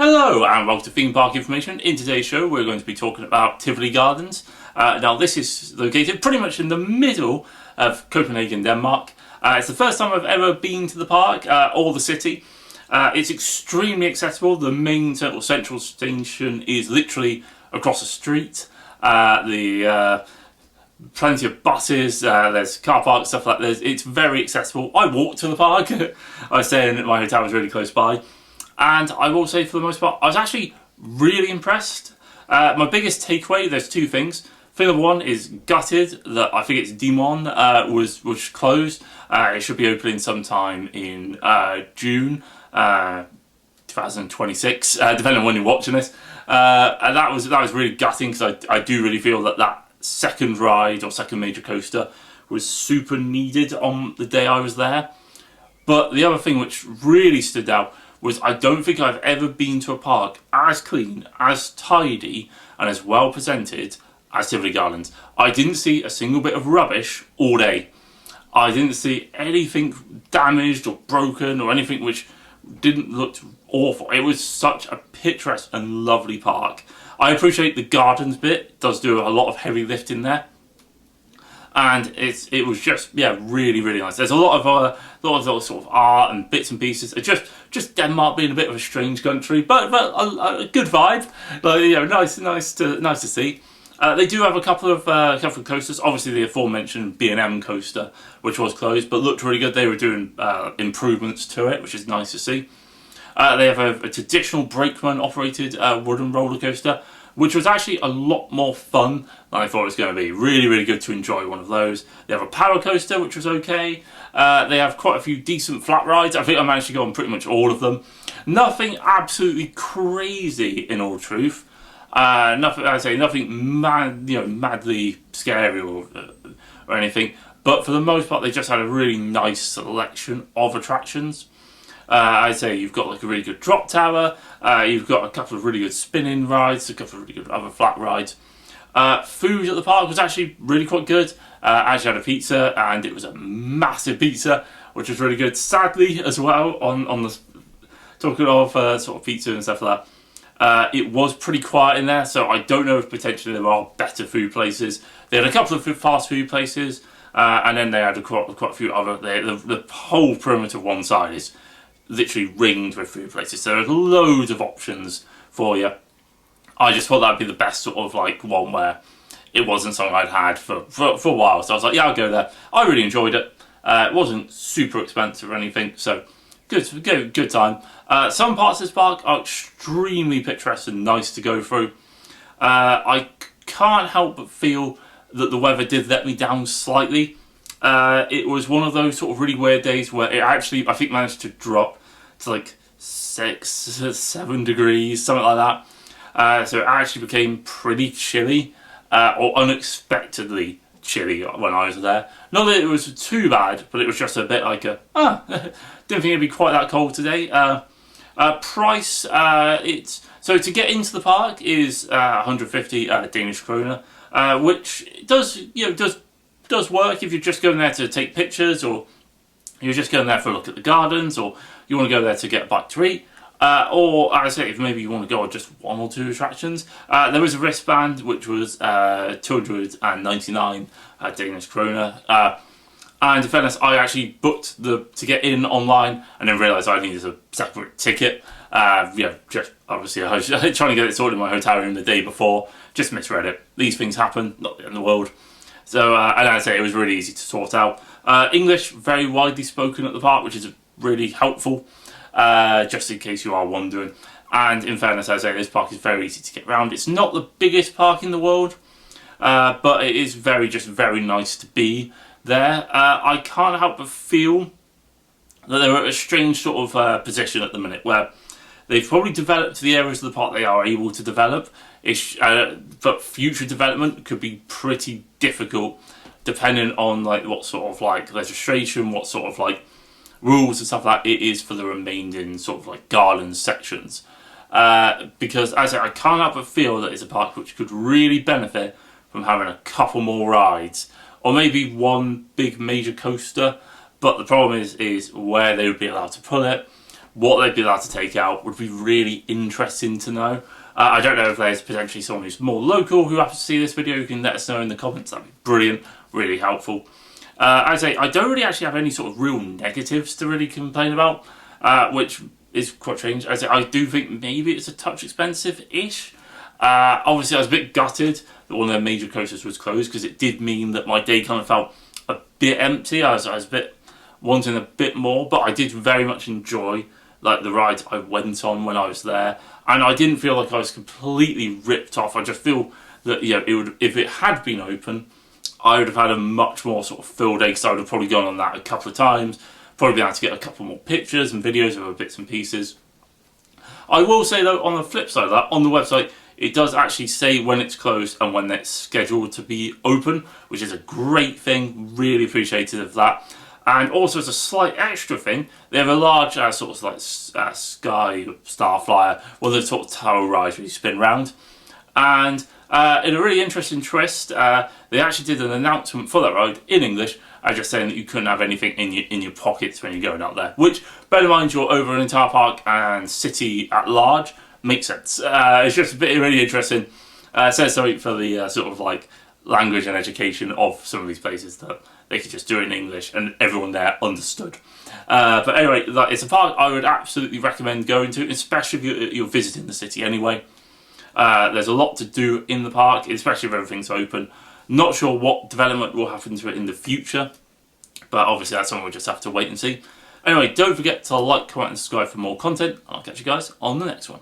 Hello and welcome to Theme Park Information. In today's show we're going to be talking about Tivoli Gardens. Now this is located pretty much in the middle of Copenhagen, Denmark. It's the first time I've ever been to the park or the city. It's extremely accessible. The main central station is literally across the street. Plenty of buses, there's car parks, stuff like that. It's very accessible. I walked to the park. I was staying at my hotel, was really close by. And I will say, for the most part, I was actually really impressed. My biggest takeaway, there's two things. Thing number one is gutted that I think it's Dimon was closed. It should be opening sometime in June 2026, depending on when you're watching this. And that was really gutting because I do really feel that second ride or second major coaster was super needed on the day I was there. But the other thing which really stood out was I don't think I've ever been to a park as clean, as tidy, and as well presented as Tivoli Gardens. I didn't see a single bit of rubbish all day. I didn't see anything damaged or broken or anything which didn't look awful. It was such a picturesque and lovely park. I appreciate the gardens bit. It does do a lot of heavy lifting there. And it was just really nice. There's a lot of sort of art and bits and pieces. It's just Denmark being a bit of a strange country, but a good vibe. Nice to see. They do have a couple of coasters. Obviously, the aforementioned B&M coaster, which was closed, but looked really good. They were doing improvements to it, which is nice to see. They have a traditional brakeman operated wooden roller coaster, which was actually a lot more fun than I thought it was going to be. Really good to enjoy one of those. They have a power coaster, which was okay. They have quite a few decent flat rides. I think I managed to go on pretty much all of them. Nothing absolutely crazy, in all truth. Nothing madly scary or anything. But for the most part, they just had a really nice selection of attractions. I'd say you've got like a really good drop tower, you've got a couple of really good spinning rides, a couple of really good other flat rides. Food at the park was actually really quite good. I actually had a pizza, and it was a massive pizza, which was really good. Sadly, as well, on the talking of sort of pizza and stuff like that, it was pretty quiet in there, so I don't know if potentially there are better food places. They had a couple of fast food places, and then they had quite a few other. The whole perimeter of one side is literally ringed with food places, so there's loads of options for you. I just thought that'd be the best sort of like one where it wasn't something I'd had for a while, so I was like, yeah, I'll go there. I really enjoyed it. It wasn't super expensive or anything, so good time. Some parts of this park are extremely picturesque and nice to go through. I can't help but feel that the weather did let me down slightly. It was one of those sort of really weird days where it actually, I think, managed to drop to like 6-7 degrees, something like that. So it actually became pretty chilly, or unexpectedly chilly when I was there. Not that it was too bad, but it was just a bit like didn't think it'd be quite that cold today. Price, so to get into the park is 150 Danish kroner, which does work if you're just going there to take pictures, or you're just going there for a look at the gardens, or you want to go there to get a bite to eat, or as I say, if maybe you want to go on just one or two attractions. There was a wristband which was 299 Danish kroner, and in fairness, I actually booked to get in online and then realised I needed a separate ticket. Just obviously I was trying to get it sorted in my hotel room the day before, just misread it. These things happen, not the end of the world. So, and I'd say it was really easy to sort out. English, very widely spoken at the park, which is really helpful, just in case you are wondering. And in fairness, I'd say this park is very easy to get around. It's not the biggest park in the world, but it is very nice to be there. I can't help but feel that they're at a strange sort of position at the minute, where they've probably developed the areas of the park they are able to develop. But future development could be pretty difficult, depending on like what sort of like legislation, what sort of like rules and stuff like that it is for the remaining sort of like gardens sections. Because as I can't help but feel that it's a park which could really benefit from having a couple more rides, or maybe one big major coaster. But the problem is where they would be allowed to put it, what they'd be allowed to take out would be really interesting to know. I don't know if there's potentially someone who's more local who happens to see this video who can let us know in the comments. That'd be brilliant, really helpful. I say I don't really actually have any sort of real negatives to really complain about, which is quite strange. I say I do think maybe it's a touch expensive-ish. Obviously, I was a bit gutted that one of their major coasters was closed because it did mean that my day kind of felt a bit empty. I was a bit wanting a bit more, but I did very much enjoy like the rides I went on when I was there, and I didn't feel like I was completely ripped off. I just feel that it would, if it had been open, I would have had a much more sort of full day because I would have probably gone on that a couple of times, probably been able to get a couple more pictures and videos of bits and pieces. I will say though, on the flip side of that, on the website, it does actually say when it's closed and when it's scheduled to be open, which is a great thing. Really appreciative of that. And also, as a slight extra thing, they have a large sort of like Sky Starflyer, one of the sort of tower rides where you spin round. And in a really interesting twist, they actually did an announcement for that ride in English, just saying that you couldn't have anything in your pockets when you're going out there. Which, bear in mind, you're over an entire park and city at large. Makes sense. It's just a bit really interesting. Says something for the sort of like language and education of some of these places that they could just do it in English and everyone there understood. But anyway, it's a park I would absolutely recommend going to, especially if you're visiting the city anyway. There's a lot to do in the park, especially if everything's open. Not sure what development will happen to it in the future, but obviously that's something we'll just have to wait and see. Anyway, don't forget to like, comment and subscribe for more content. I'll catch you guys on the next one.